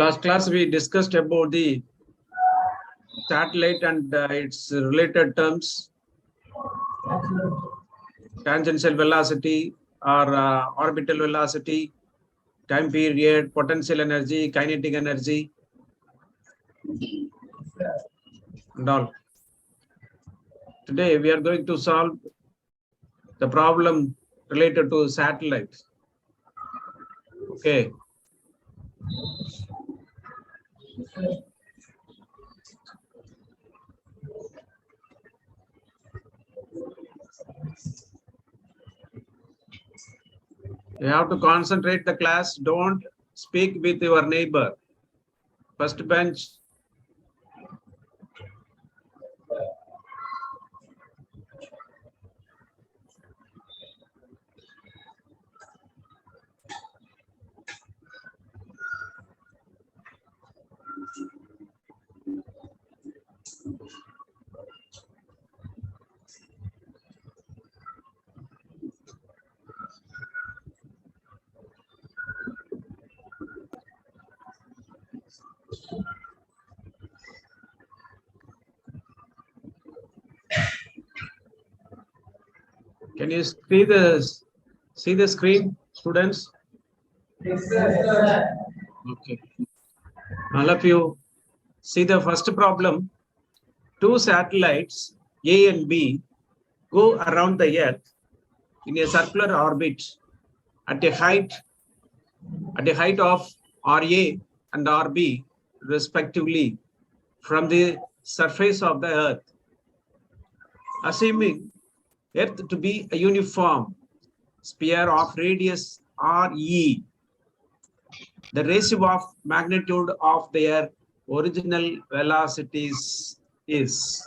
Last class we discussed about the satellite and its related terms, tangential velocity or orbital velocity, time period, potential energy, kinetic energy, and all. Today we are going to solve the problem related to satellites. Okay. You have to concentrate the class. Don't speak with your neighbor. First bench. Can you see the screen, students? Yes, sir. Okay. All of you see the first problem. Two satellites, A and B, go around the Earth in a circular orbit at a height of RA and RB, respectively, from the surface of the Earth. Assuming Earth to be a uniform sphere of radius RE, the ratio of magnitude of their original velocities is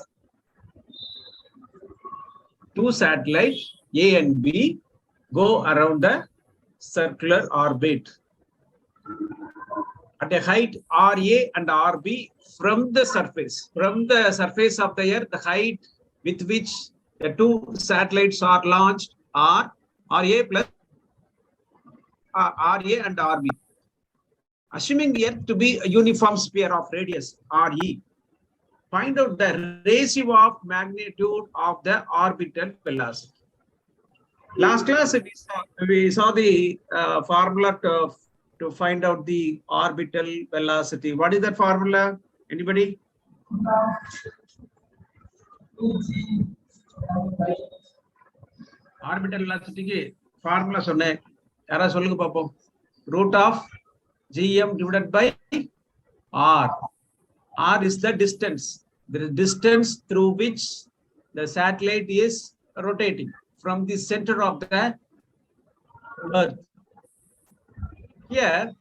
two satellites A and B go around the circular orbit at a height RA and RB from the surface of the Earth. The height with which the two satellites are launched are RA plus RA and RB. Assuming the Earth to be a uniform sphere of radius RE, find out the ratio of magnitude of the orbital velocity. Last class we saw the formula to find out the orbital velocity. What is that formula? Anybody? Orbital velocity formula sonne yara solunga paapom. Root of gm divided by r. R is the distance through which the satellite is rotating from the center of the Earth. Here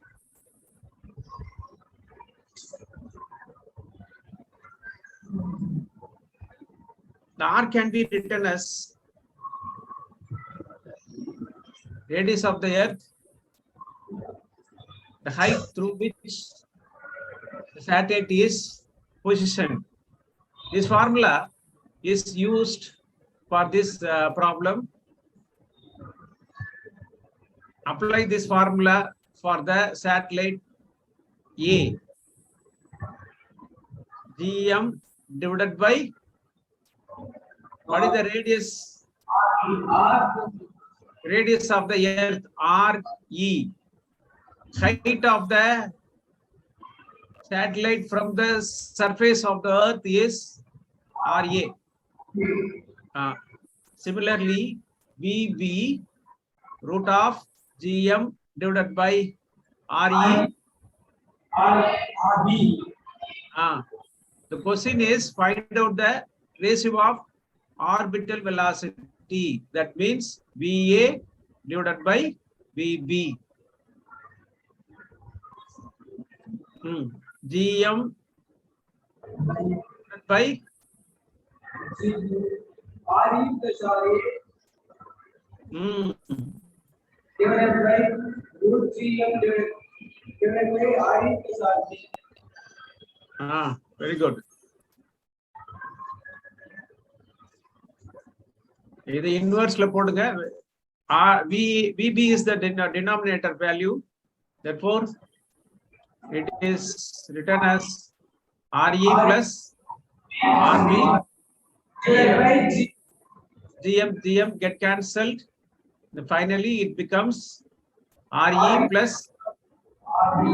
the R can be written as radius of the Earth, the height through which the satellite is positioned. This formula is used for this problem. Apply this formula for the satellite A. Gm divided by, what is the radius? Radius of the Earth, RE. Height of the satellite from the surface of the Earth is RA. Similarly, VB, root of GM divided by RE. RB. The question is find out the ratio of orbital velocity. That means VA divided by VB. GM by RE plus RA divided by root GM divided by RE plus RB. Very good. The inverse VB is the denominator value. Therefore, it is written as RE plus RB. GM get cancelled. Finally, it becomes RE plus RE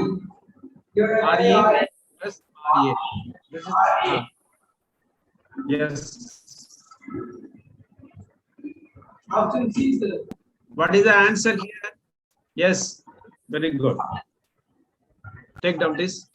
plus RA. This is yes. Option C, sir. What is the answer here? Yes, very good. Take down this.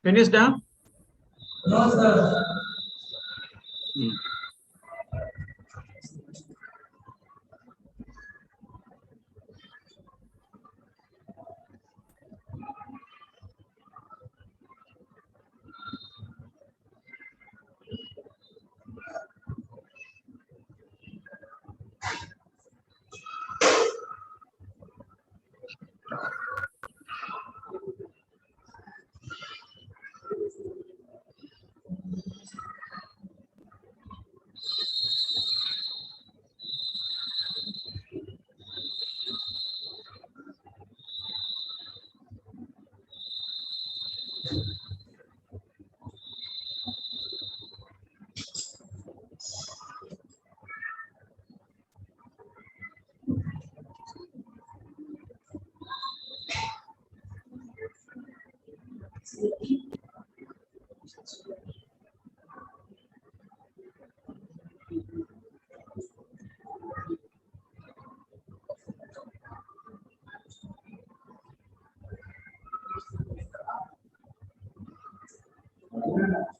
Finished now? No, sir.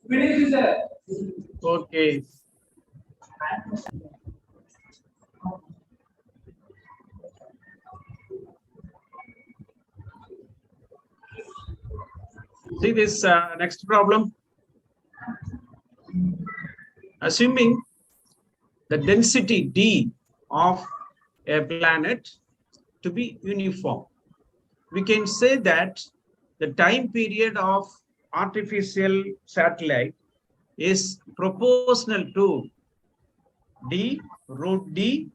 Finish, sir. Okay. See this next problem. Assuming the density D of a planet to be uniform, we can say that the time period of artificial satellite is proportional to D root D,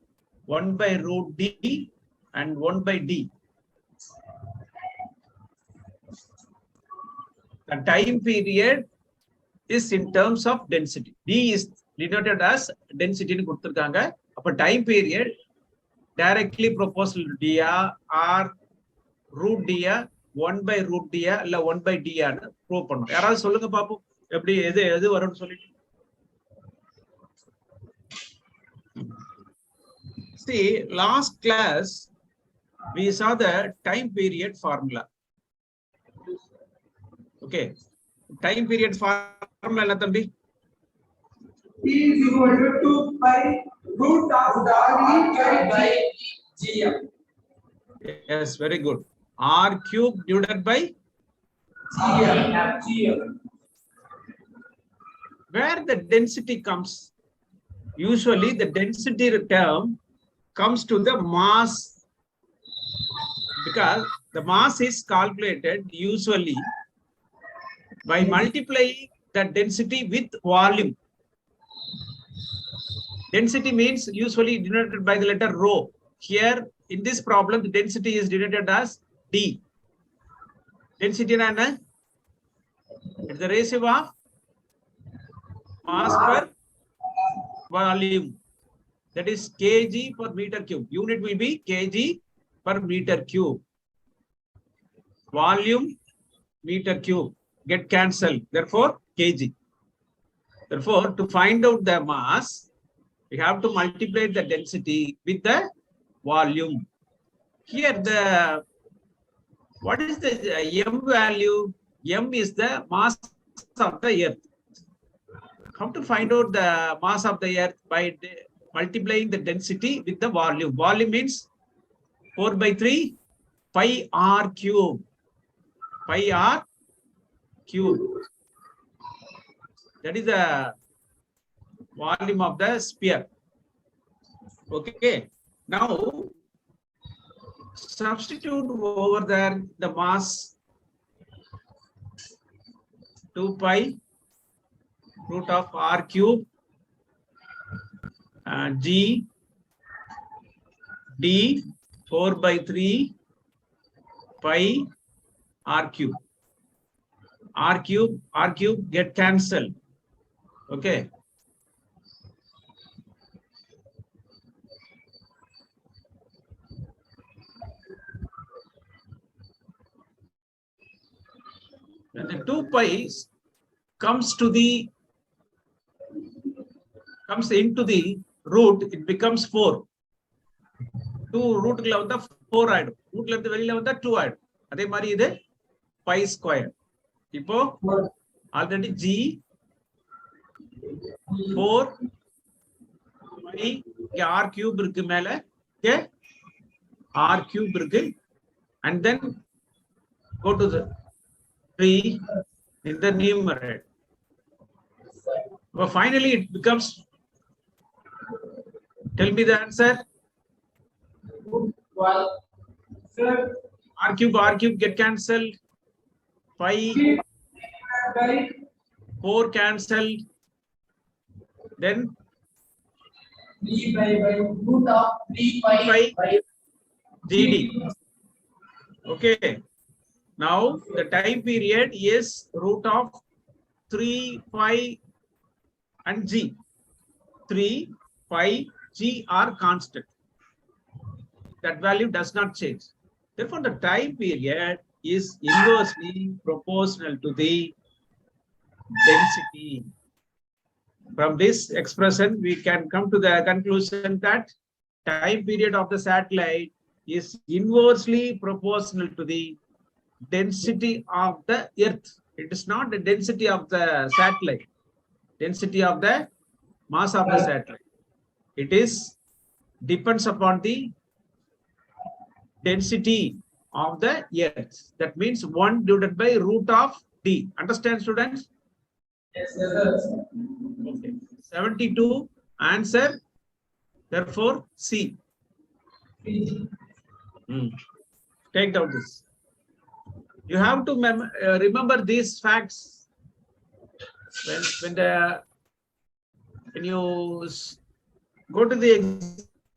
1 by root D and 1 by D. The time period is in terms of density. D is denoted as density. Time period directly proportional to D or root D, 1 by root D, 1 by D. Prove பண்ணோம். யாராவது சொல்லுங்க பாப்போம். எப்படி எது வரும்னு சொல்லிட்டு. See, last class we saw the time period formula. Okay, time period formula என்ன தம்பி? T is equal to 2 pi root of RE by GM. Yes, very good. R cube divided by GM. Where the density comes, usually the density term comes to the mass, because the mass is calculated usually by multiplying the density with volume. Density means usually denoted by the letter rho. Here in this problem, the density is denoted as D. Density is the ratio of mass per volume. That is kg per meter cube. Unit will be kg per meter cube. Volume meter cube get cancelled. Therefore, kg. Therefore, to find out the mass, we have to multiply the density with the volume. Here, what is the m value? M is the mass of the earth. How to find out the mass of the earth? By multiplying the density with the volume. Volume means 4 by 3 pi r cube. Pi r cube. That is the volume of the sphere. Okay. Now, substitute over there the mass 2 pi root of r cube g d 4 by 3 pi r cube. R cube get cancelled. Okay. When the 2 pi comes into the root, it becomes 4. 2 root the 4 item. Root the very level the 2 item. Adhe mari ide pi square. Ipo already g 4 pi r cube irukku mela r cube irukku, and then go to the 3 in the numerator. But finally it becomes, tell me the answer. R cube get cancelled. Pi 4 cancelled. Then 3 by root of 3 pi GD. Okay. Now the time period is root of 3 pi and g. 3 pi g are constant. That value does not change. Therefore, the time period is inversely proportional to the density. From this expression, we can come to the conclusion that time period of the satellite is inversely proportional to the density of the earth. It is not the density of the satellite, density of the mass of the satellite. It is depends upon the density of the earth. That means 1 divided by root of d. Understand, students? Yes, sir. Okay. 72 answer. Therefore, C. Take down this. You have to remember these facts when you go to the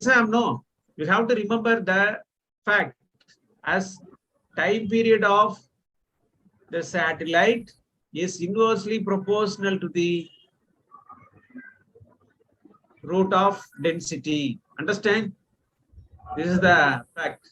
exam. No, you have to remember the fact as time period of the satellite is inversely proportional to the root of density. Understand? This is the fact.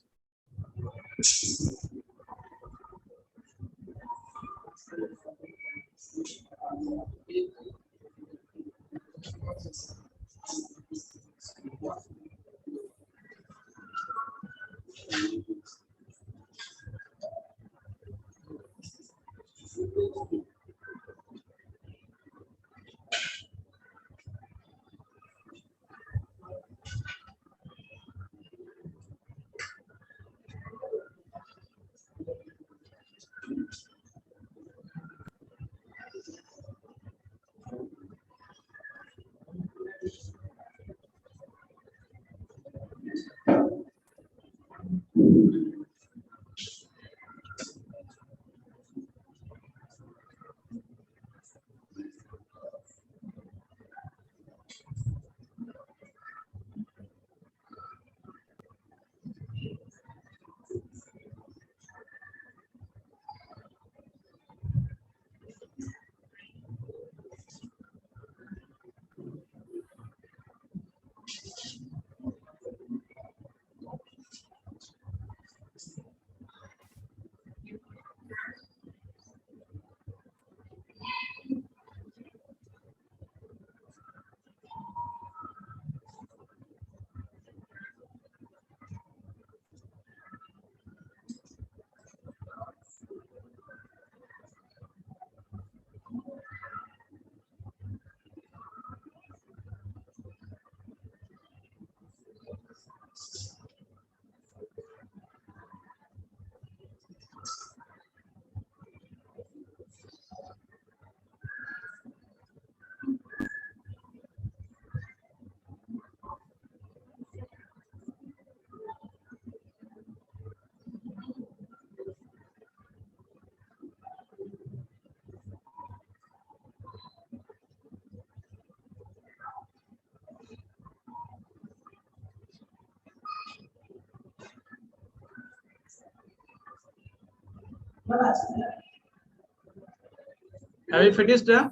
Have you finished? Shall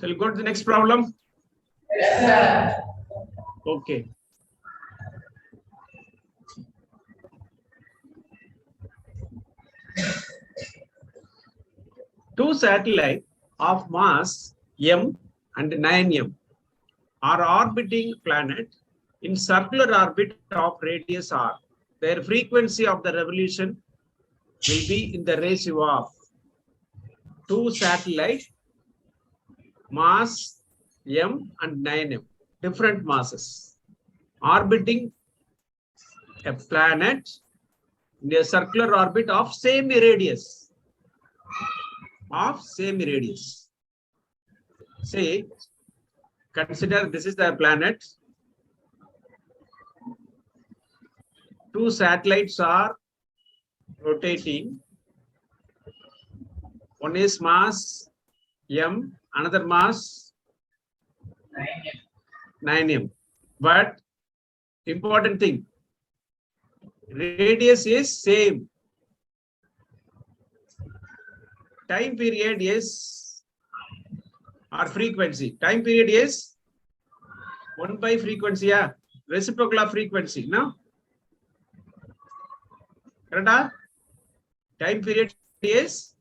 we go to the next problem? Okay. Two satellites of mass m and 9m are orbiting planet in circular orbit of radius r. Their frequency of the revolution will be in the ratio of two satellites, mass m and 9m, different masses, orbiting a planet in a circular orbit of same radius. Say, consider this is the planet. Two satellites are rotating. One is mass m, another mass 9m. But important thing, radius is same. Time period is or frequency. Time period is 1 by frequency, yeah. Reciprocal of frequency, no? Correct? Time period is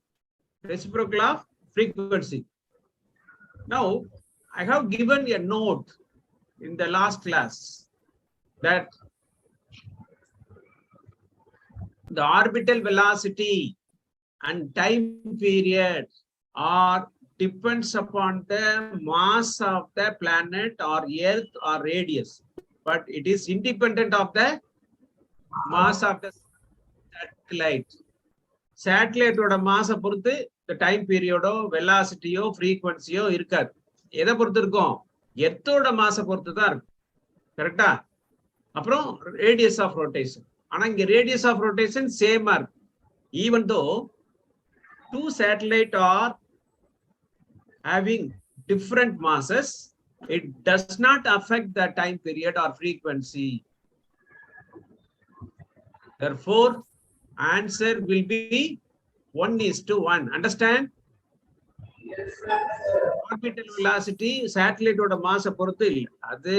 reciprocal of frequency. Now, I have given a note in the last class that the orbital velocity and time period are depends upon the mass of the planet or earth or radius, but it is independent of the mass of the satellite. Satellite oda mass பொறுத்து the time period velocity frequency இருக்காது. எதை பொறுத்து இருக்கும்? எர்த்தோட மாச பொறுத்து தான் இருக்கும். கரெக்டா? அப்புறம் radius of rotation. ஆனா இங்க radius of rotation same ஆ இருக்கு. Even though two satellites are having different masses, it does not affect the time period or frequency. Therefore, answer will be 1:1. Understand? Yes, sir. Orbital velocity satellite oda mass பொறுத்து இல்ல. அது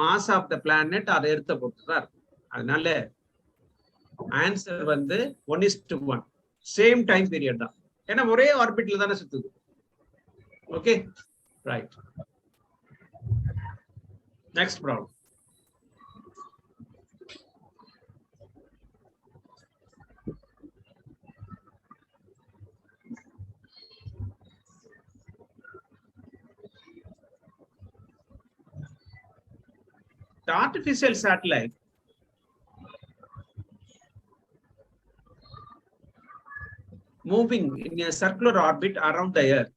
mass of the planet or earth பொறுத்து தான். அதனால answer வந்து 1:1. Same time period தான். ஏன்னா ஒரே ஆர்பிட்ல தானே சுத்துது. Okay, right. Next problem. The artificial satellite moving in a circular orbit around the Earth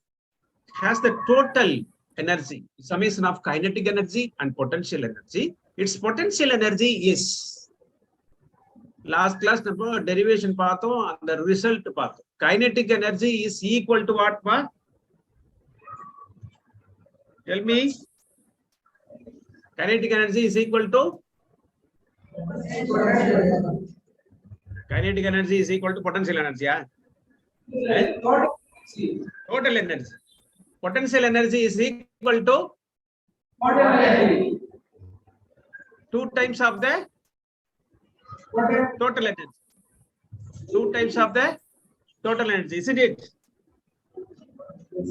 has the total energy, summation of kinetic energy and potential energy. Its potential energy is, last class number derivation பார்த்தோம், அந்த result பார்த்தோம். Kinetic energy is equal to what? Tell me. Kinetic energy is equal to? Kinetic energy is equal to potential energy, yeah? Total energy. Potential energy is equal to? Two times of the total energy. Two times of the total energy, isn't it?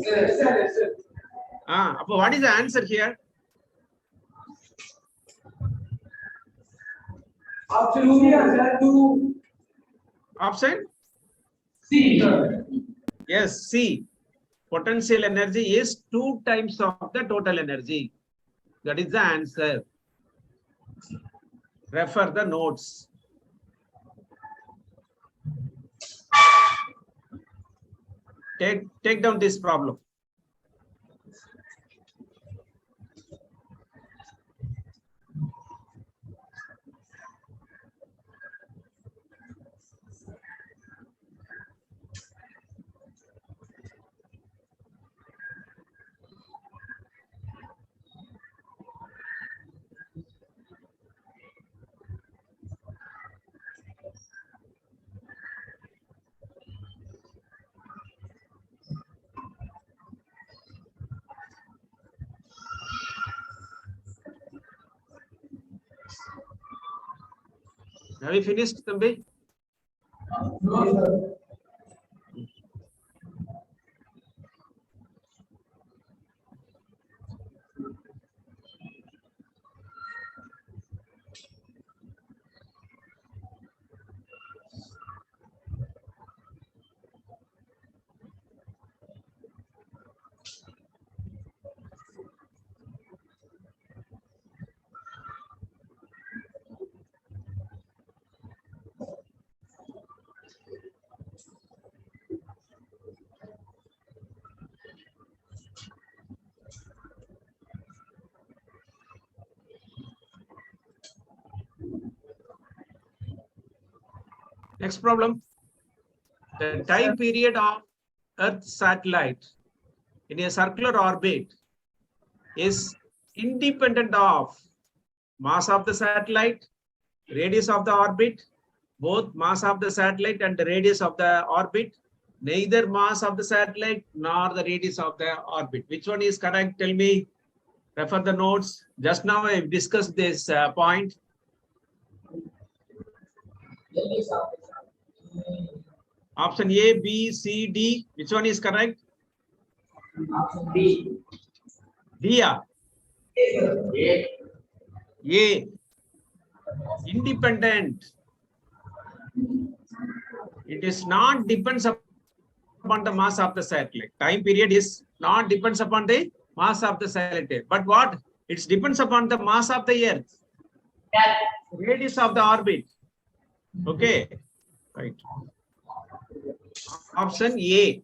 Yes, sir. What is the answer here? Option? C. Yes, C. Potential energy is 2 times of the total energy. That is the answer. Refer the notes. Take down this problem. Have you finished, Tambi? No, sir. Next problem. The time period of Earth satellite in a circular orbit is independent of mass of the satellite, radius of the orbit, both mass of the satellite and the radius of the orbit, neither mass of the satellite nor the radius of the orbit. Which one is correct? Tell me. Refer the notes. Just now I discussed this point. Option A, B, C, D. Which one is correct? Option B. D. A. Independent. It is not depends upon the mass of the satellite. Time period is not depends upon the mass of the satellite. But what? It depends upon the mass of the Earth. Radius of the orbit. Okay. Right. Option A.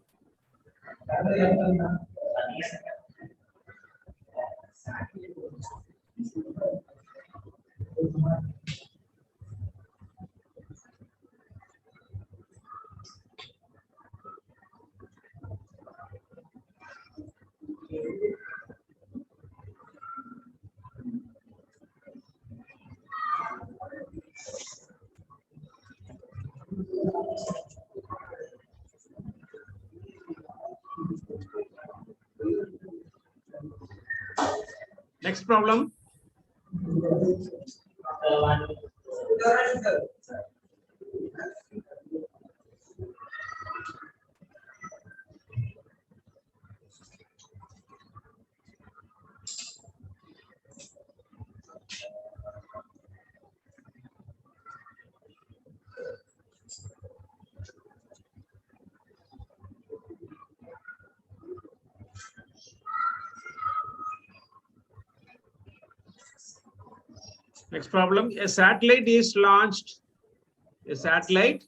Next problem. Next problem. A satellite is launched. A satellite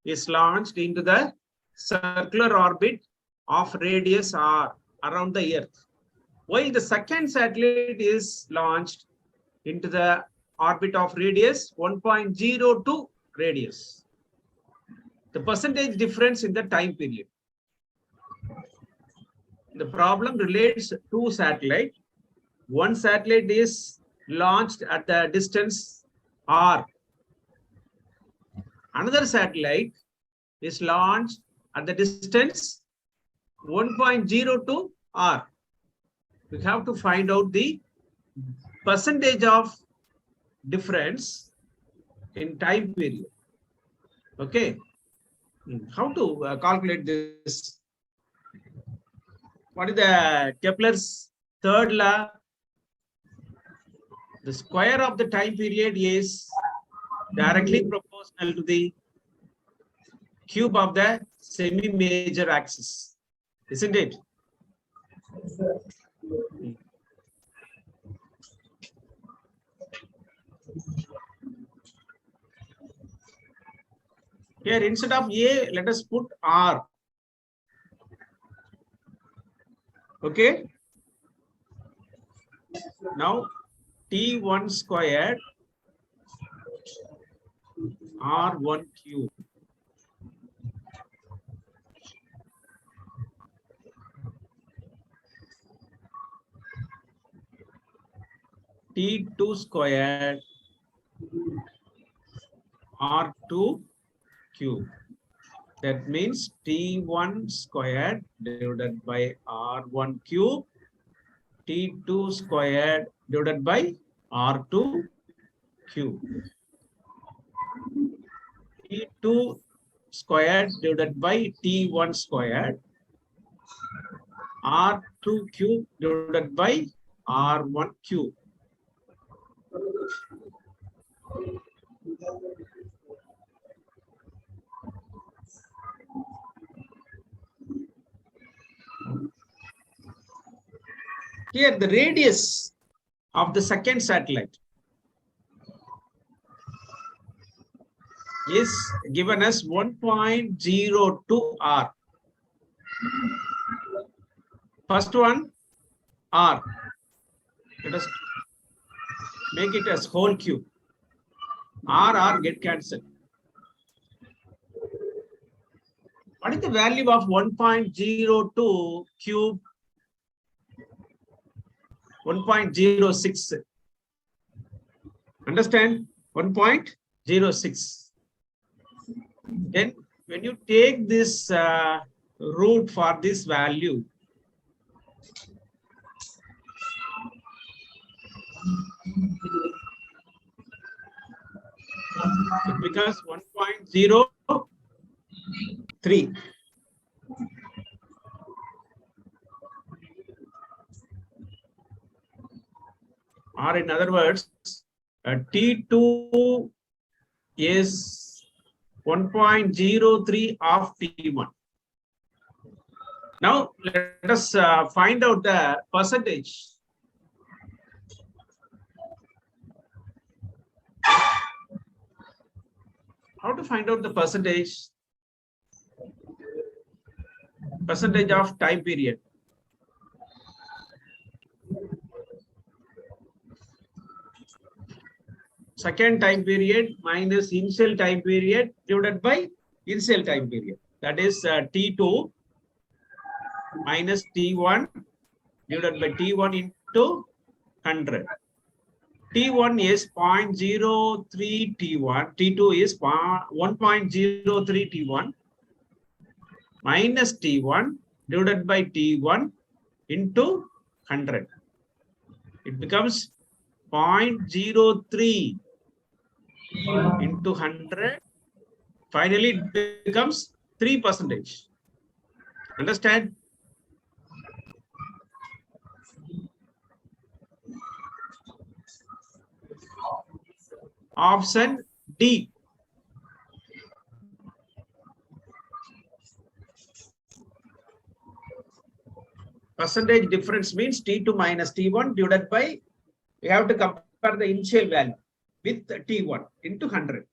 is launched into the circular orbit of radius r around the Earth, while the second satellite is launched into the orbit of radius 1.02 radius. The percentage difference in the time period. The problem relates to satellite. One satellite is launched at the distance r. Another satellite is launched at the distance 1.02 r. We have to find out the percentage of difference in time period. Okay. How to calculate this? What is the Kepler's third law? The square of the time period is directly proportional to the cube of the semi-major axis, isn't it? Here, instead of A, let us put R. Okay. Now, T1 squared R1 cube. T2 squared R2 cube. That means T1 squared divided by R1 cube, T2 squared divided by R2 cube. T2 squared divided by T1 squared, R2 cube divided by R1 cube. Here the radius of the second satellite is given as 1.02 R. First one, R. Let us make it as whole cube. R get cancelled. What is the value of 1.02 cube? 1.06. Understand? 1.06. Then when you take this root for this value, it becomes 1.03. Or in other words, T2 is 1.03 of T1. Now let us find out the percentage. How to find out the percentage? Percentage of time period. Second time period minus initial time period divided by initial time period. That is T2 minus T1 divided by T1 into 100. T1 is 0.03 T1. T2 is 1.03 T1 minus T1 divided by T1 into 100. It becomes 0.03 into 100. Finally, it becomes 3%. Understand? Option D. Percentage difference means T2 minus T1 divided by, we have to compare the initial value with T1 into 100.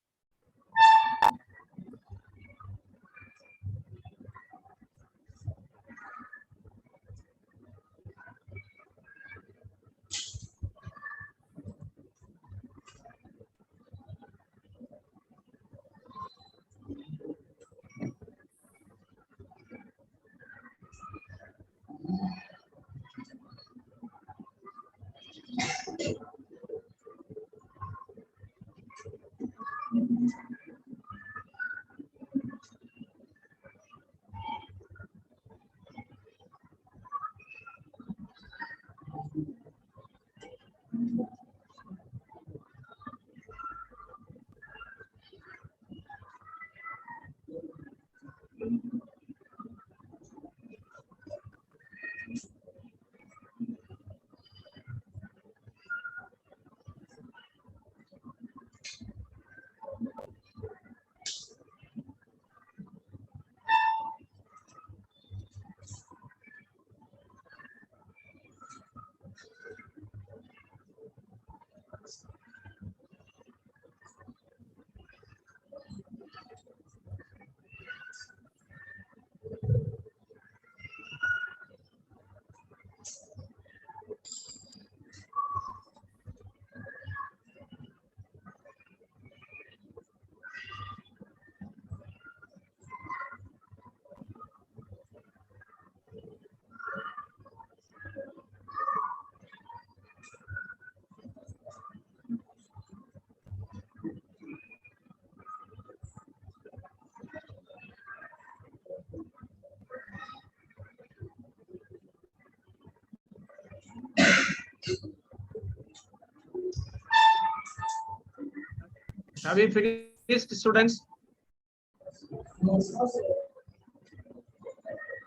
Have you finished, students?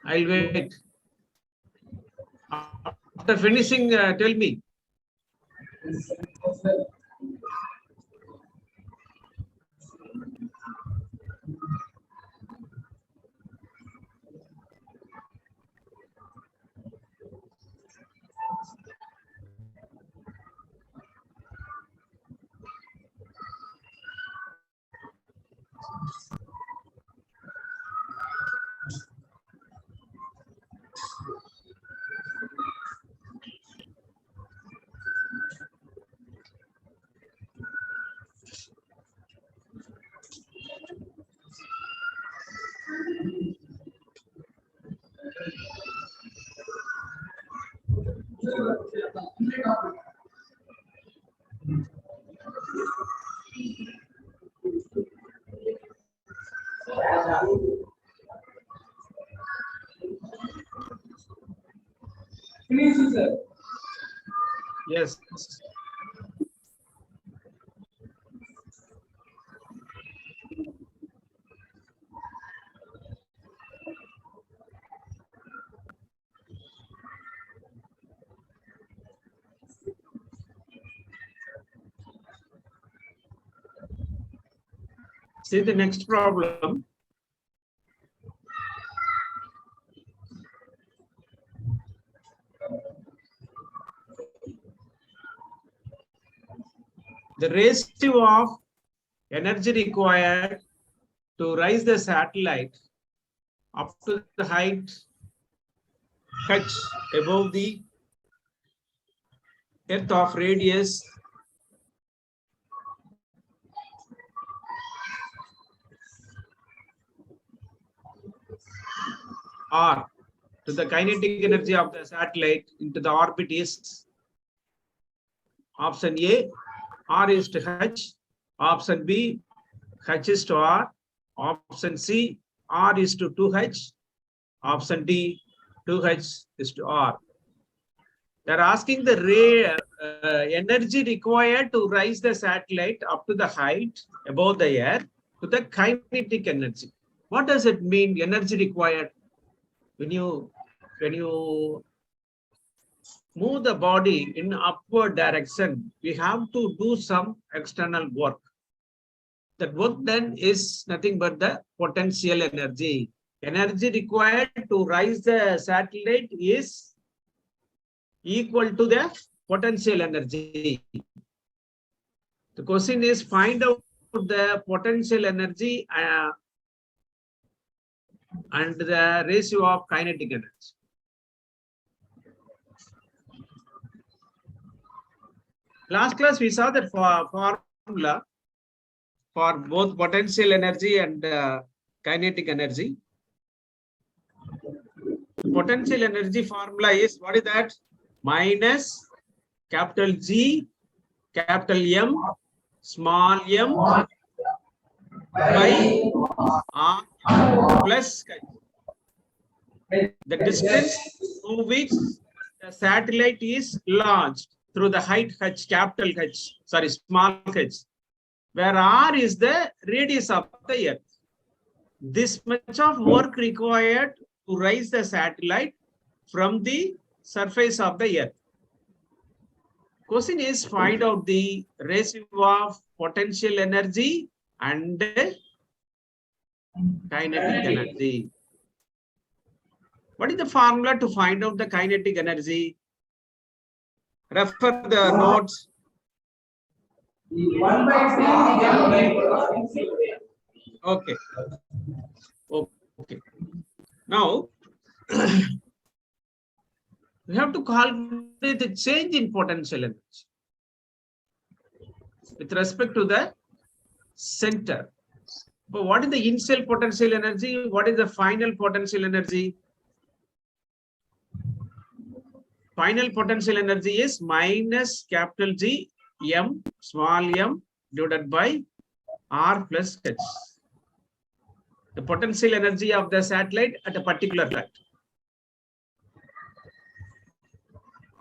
I'll wait. After finishing, tell me. Finish, sir. Yes. See the next problem. The ratio of energy required to raise the satellite up to the height h above the Earth of radius r to the kinetic energy of the satellite into the orbit is option A, r is to h, option B, h is to r, option C, r is to 2h, option D, 2h is to r. They are asking the energy required to raise the satellite up to the height above the Earth to the kinetic energy. What does it mean, energy required? When you move the body in upward direction, we have to do some external work. That work then is nothing but the potential energy. Energy required to raise the satellite is equal to the potential energy. The question is find out the potential energy and the ratio of kinetic energy. Last class we saw that formula for both potential energy and kinetic energy. The potential energy formula is, what is that? Minus capital G, capital M, small m by r plus the distance through which the satellite is launched through the height h, capital H, sorry, small h, where r is the radius of the Earth. This much of work required to raise the satellite from the surface of the Earth. Question is find out the ratio of potential energy and kinetic energy. What is the formula to find out the kinetic energy? Refer the notes. 1 by 3. Okay. Okay. Now, we have to calculate the change in potential energy with respect to the center. But what is the initial potential energy? What is the final potential energy? Final potential energy is minus capital G M small m divided by r plus h. The potential energy of the satellite at a particular height.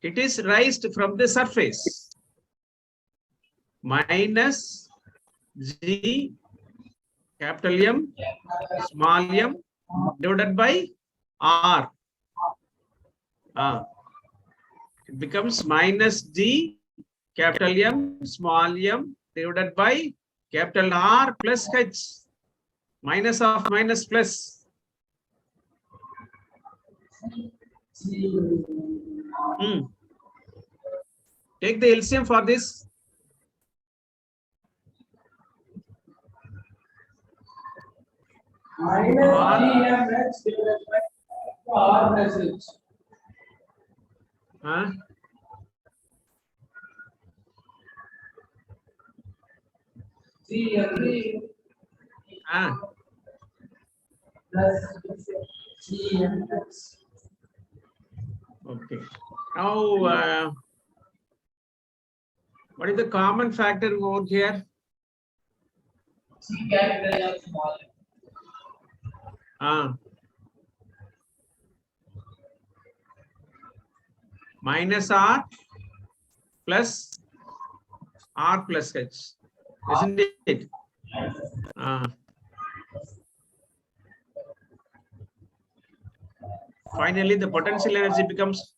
It is raised from the surface. Minus G capital M, small m divided by R. It becomes minus G, capital M, small m divided by capital R plus H. Minus of minus plus. Take the LCM for this. Minus GMH divided by R plus H. GMH plus GMH. Okay. Now, what is the common factor over here? C capital M small m. Minus R plus R plus H. Isn't it? Finally, the potential energy becomes,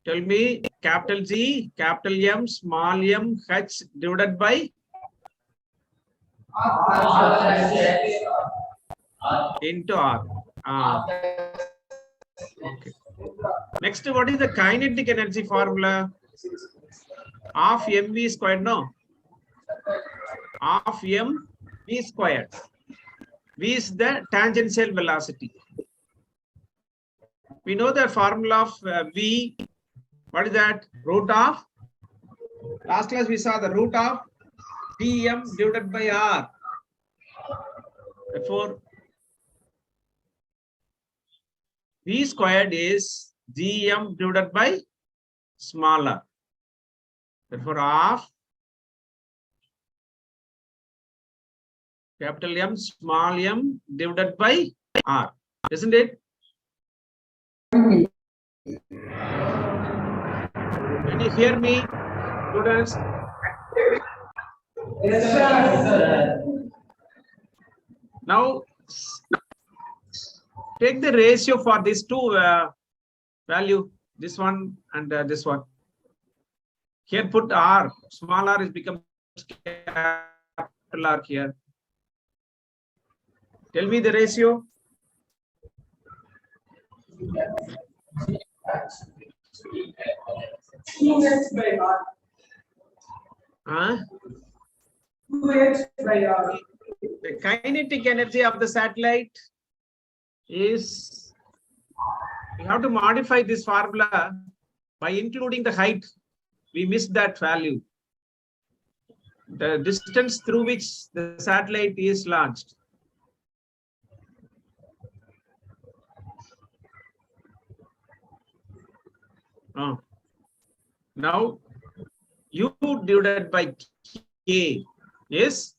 tell me, capital G, capital M, small m, H divided by into R. Okay. Next, what is the kinetic energy formula? Half mv squared, no? Half mv squared. V is the tangential velocity. We know the formula of V. What is that? Root of, last class we saw the root of dm divided by R. Therefore, V squared is gm divided by smaller. Therefore, half capital M, small m divided by R. Isn't it? Can you hear me, students? Yes, sir. Now, take the ratio for these two value, this one and this one. Here put R, small r is become capital R here. Tell me the ratio. 2x by R. 2x by R. The kinetic energy of the satellite is, we have to modify this formula by including the height. We missed that value. The distance through which the satellite is launched. Now, U divided by K is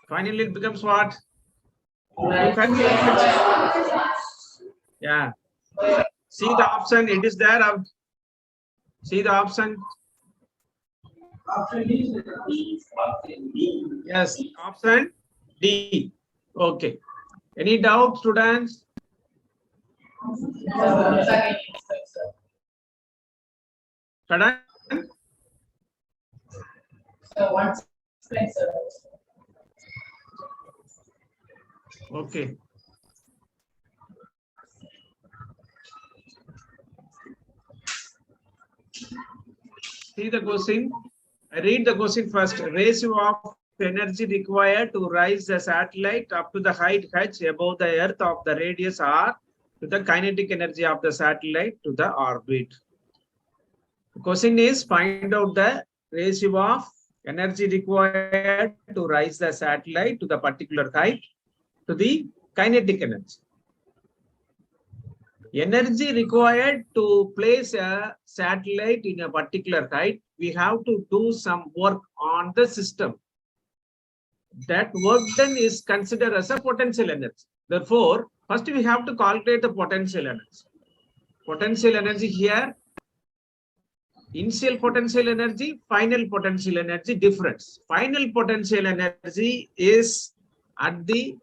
finally it becomes what? Yeah. See the option, it is there. See the option. Option D. Yes, option D. Okay. Any doubt, students? Pardon? So once explain, sir. Okay. See the question. I read the question first. Ratio of energy required to raise the satellite up to the height h above the earth of the radius r to the kinetic energy of the satellite to the orbit. The question is find out the ratio of Energy required to raise the satellite to the particular height to the kinetic energy. Energy required to place a satellite in a particular height, we have to do some work on the system. That work then is considered as a potential energy. Therefore, first we have to calculate the potential energy. Potential energy here, initial potential energy, final potential energy difference. Final potential energy is at the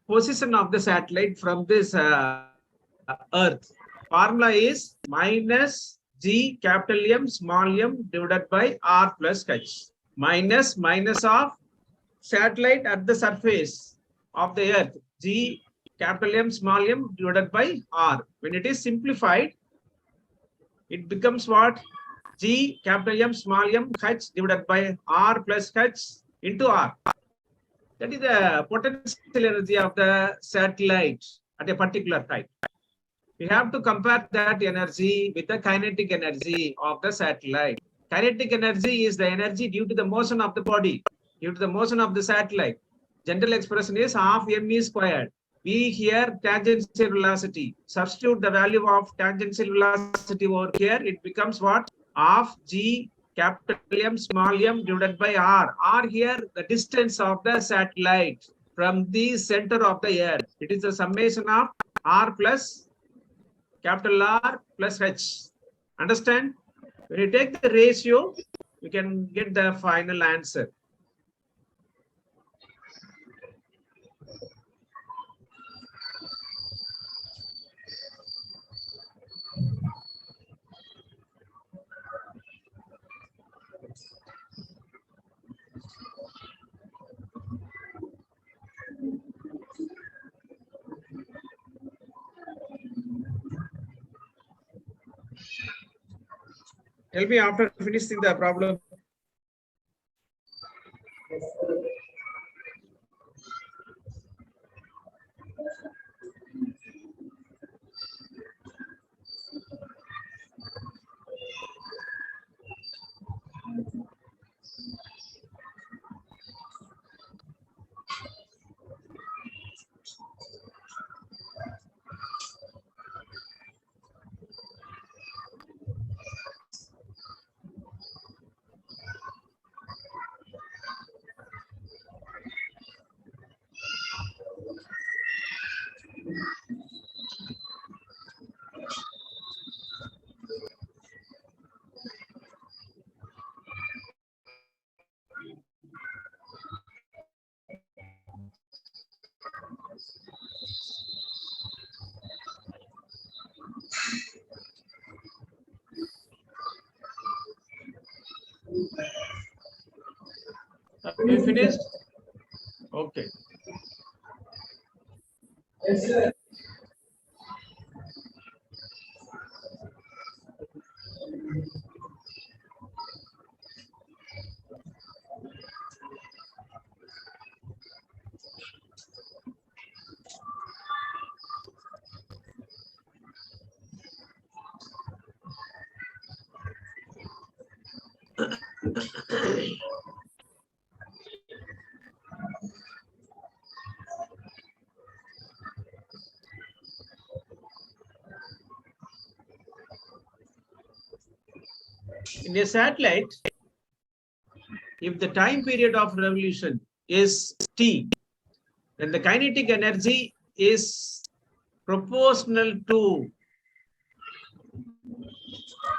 position of the satellite from this Earth. Formula is minus G capital M small m divided by R plus H. Minus of satellite at the surface of the Earth. G capital M small m divided by R. When it is simplified, it becomes what? G capital M small m H divided by R plus H into R. That is the potential energy of the satellite at a particular height. We have to compare that energy with the kinetic energy of the satellite. Kinetic energy is the energy due to the motion of the body, due to the motion of the satellite. General expression is half m squared. We here tangential velocity. Substitute the value of tangential velocity over here. It becomes what? Half G capital M small m divided by R. R here the distance of the satellite from the center of the Earth. It is the summation of R plus capital R plus H. Understand? When you take the ratio, you can get the final answer. Tell me after finishing the problem. We finished? Okay. Yes, sir. In a satellite, if the time period of revolution is t, then the kinetic energy is proportional to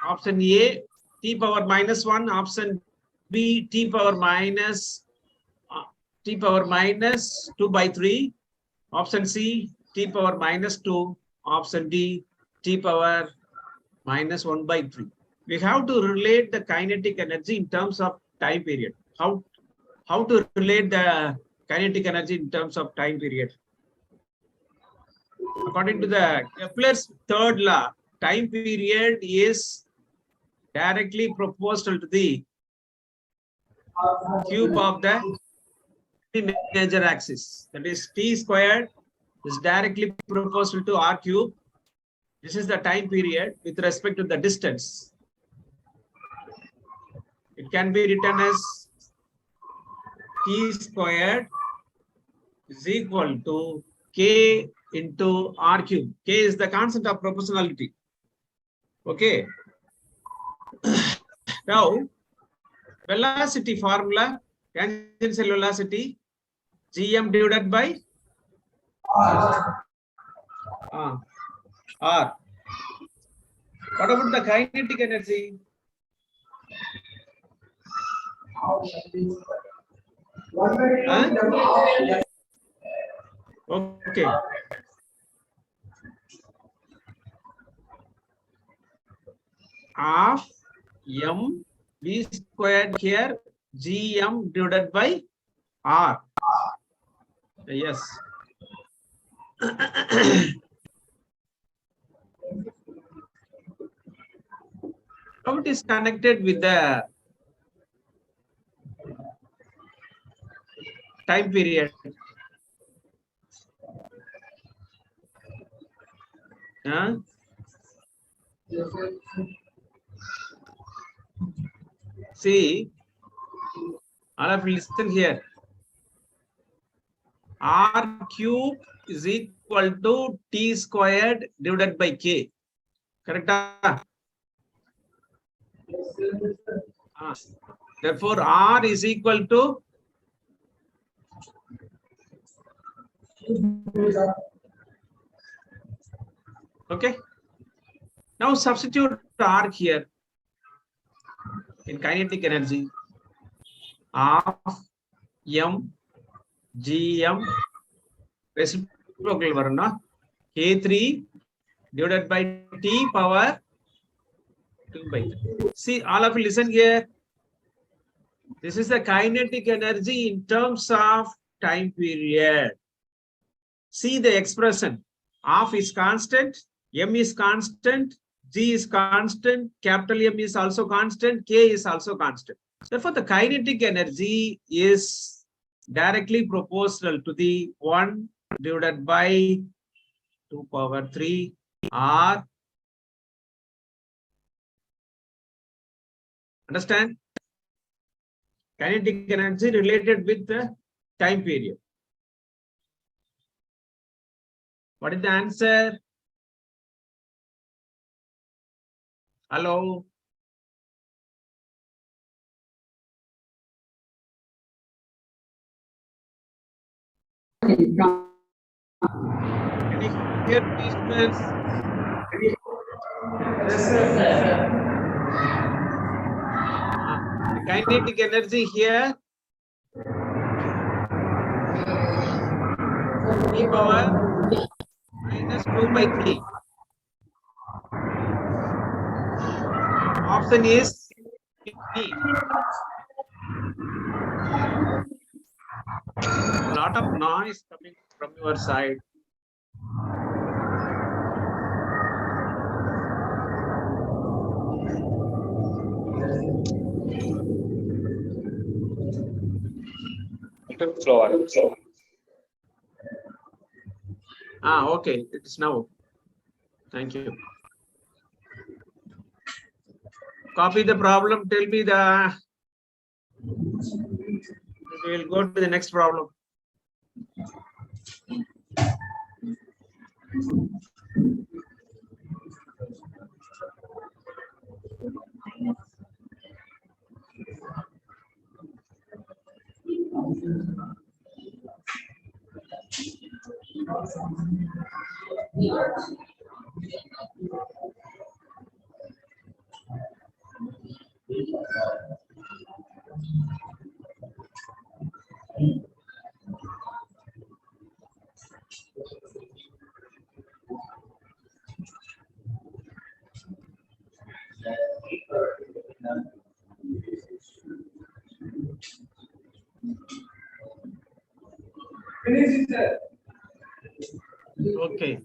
option A, t power minus 1, option B, t power minus 2 by 3, option C, t power minus 2, option D, t power minus 1 by 3. We have to relate the kinetic energy in terms of time period. How to relate the kinetic energy in terms of time period? According to the Kepler's third law, time period is directly proportional to the cube of the major axis. That is t squared is directly proportional to r cube. This is the time period with respect to the distance. It can be written as T squared is equal to K into R cube. K is the constant of proportionality. Okay. Now, velocity formula, tangential velocity, Gm divided by R. What about the kinetic energy? Huh? Okay. Half m v squared here, Gm divided by R. Yes. How it is connected with the time period? Huh? See, all of you listen here. R cube is equal to T squared divided by K. Correct? Therefore, R is equal to okay. Now substitute R here in kinetic energy. Half m Gm reciprocal varna K3 divided by T power 2 by 3. See, all of you listen here. This is the kinetic energy in terms of time period. See the expression. Half is constant, m is constant, g is constant, capital M is also constant, k is also constant. Therefore, the kinetic energy is directly proportional to the 1 divided by 2 power 3 R. Understand? Kinetic energy related with the time period. What is the answer? Hello? Can you hear me, students? The kinetic energy here e power minus 2 by 3. Option is B. A lot of noise coming from your side. Okay, it's now. Thank you. Copy the problem. Tell me the. We will go to the next problem. Okay.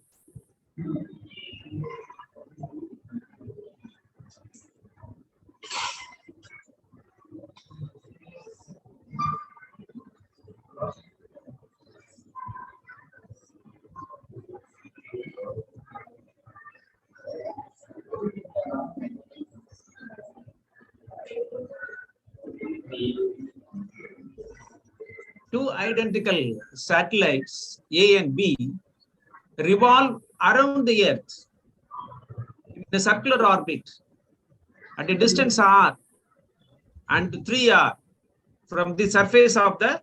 identical satellites A and B revolve around the Earth in a circular orbit at a distance r and 3r from the surface of the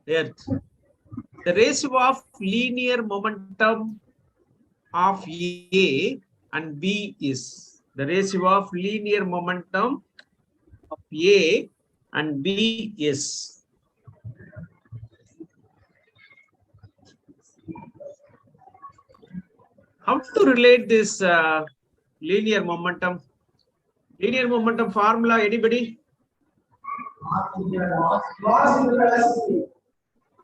Earth. The ratio of linear momentum of A and B is the ratio of linear momentum of A and B is. How to relate this linear momentum? Linear momentum formula, anybody? Mass into velocity.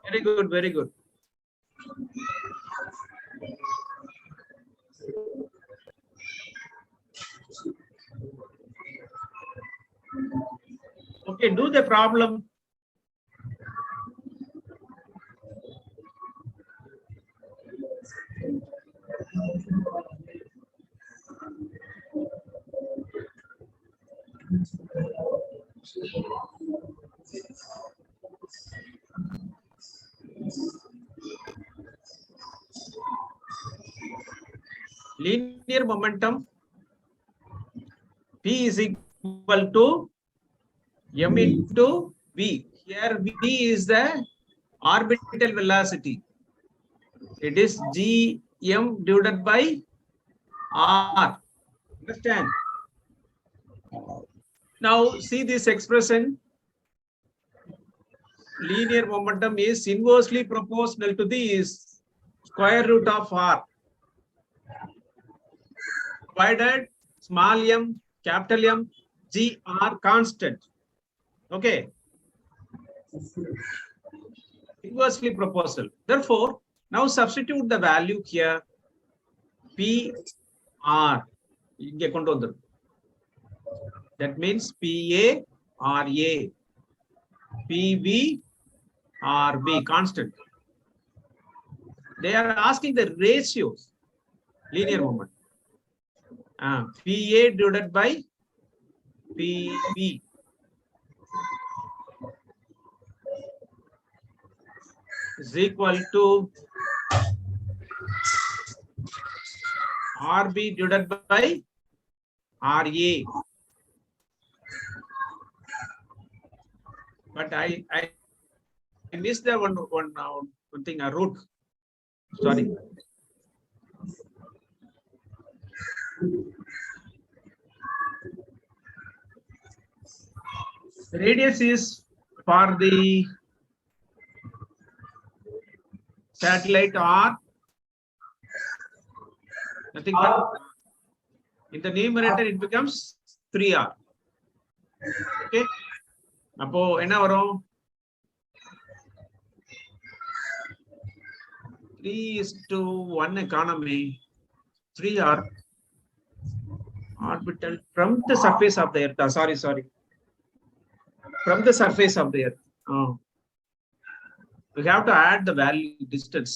Very good, very good. Okay, do the problem. Linear momentum P is equal to m into v. Here v is the orbital velocity. It is gm divided by r. Understand? Now see this expression. Linear momentum is inversely proportional to the square root of r, provided small m, capital M, G are constant. Okay. Inversely proportional. Therefore, now substitute the value here. P R. That means PA RA. PB RB constant. They are asking the ratios. Linear moment. PA divided by PB. Is equal to RB divided by RA. But I missed the one thing, a root. Sorry. The radius is for the satellite R. Nothing but in the numerator it becomes 3R. Okay. அப்போ என்ன வரும் 3:1 காணாமே 3R orbital from the surface of the earth. Sorry from the surface of the earth. We have to add the value distance.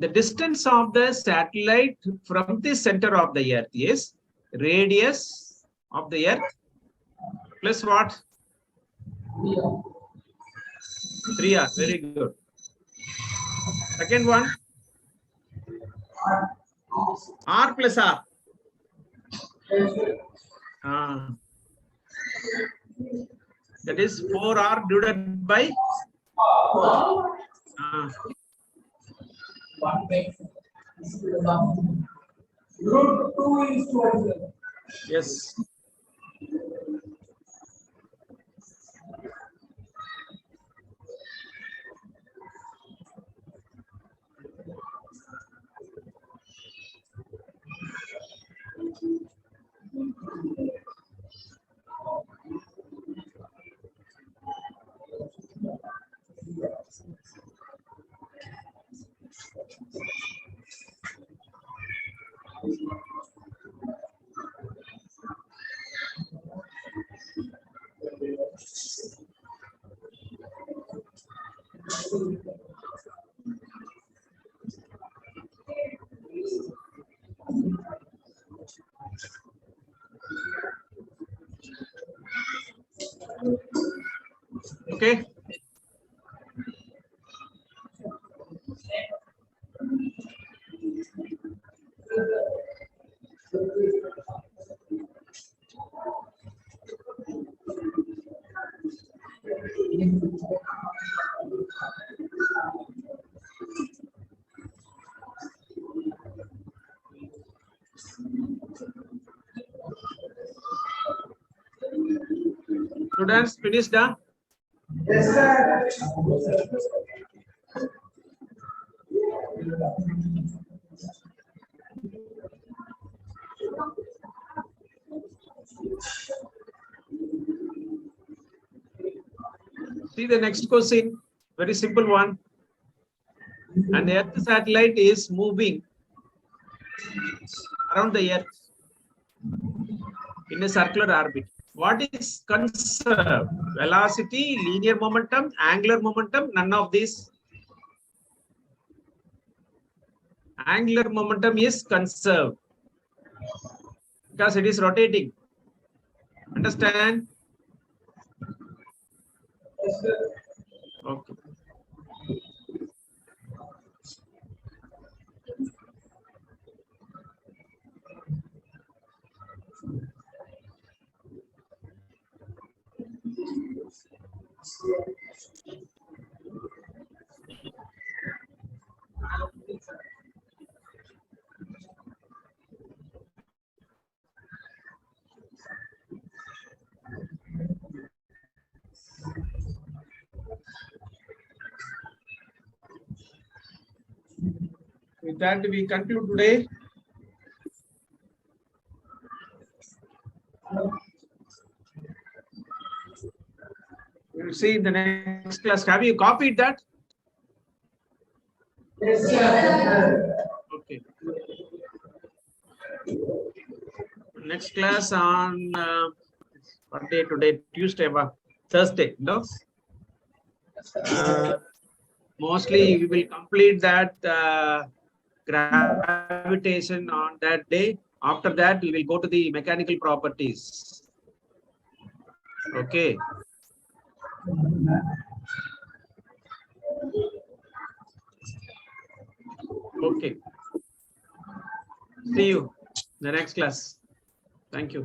The distance of the satellite from the center of the earth is radius of the earth plus what? 3R. Very good. Second one, R plus R. That is 4R divided by Root 2 is 2. Yes. Okay. Students, finished? Yes, sir. See the next question, very simple one. An Earth satellite is moving around the Earth in a circular orbit. What is conserved? Velocity, linear momentum, angular momentum, none of these. Angular momentum is conserved because it is rotating. Understand? Okay. With that, we conclude today. We will see in the next class. Have you copied that? Yes, sir. Okay. Next class on what day today? Tuesday, Thursday. No. Mostly we will complete that gravitation on that day. After that, we will go to the mechanical properties. Okay. Okay. See you in the next class. Thank you.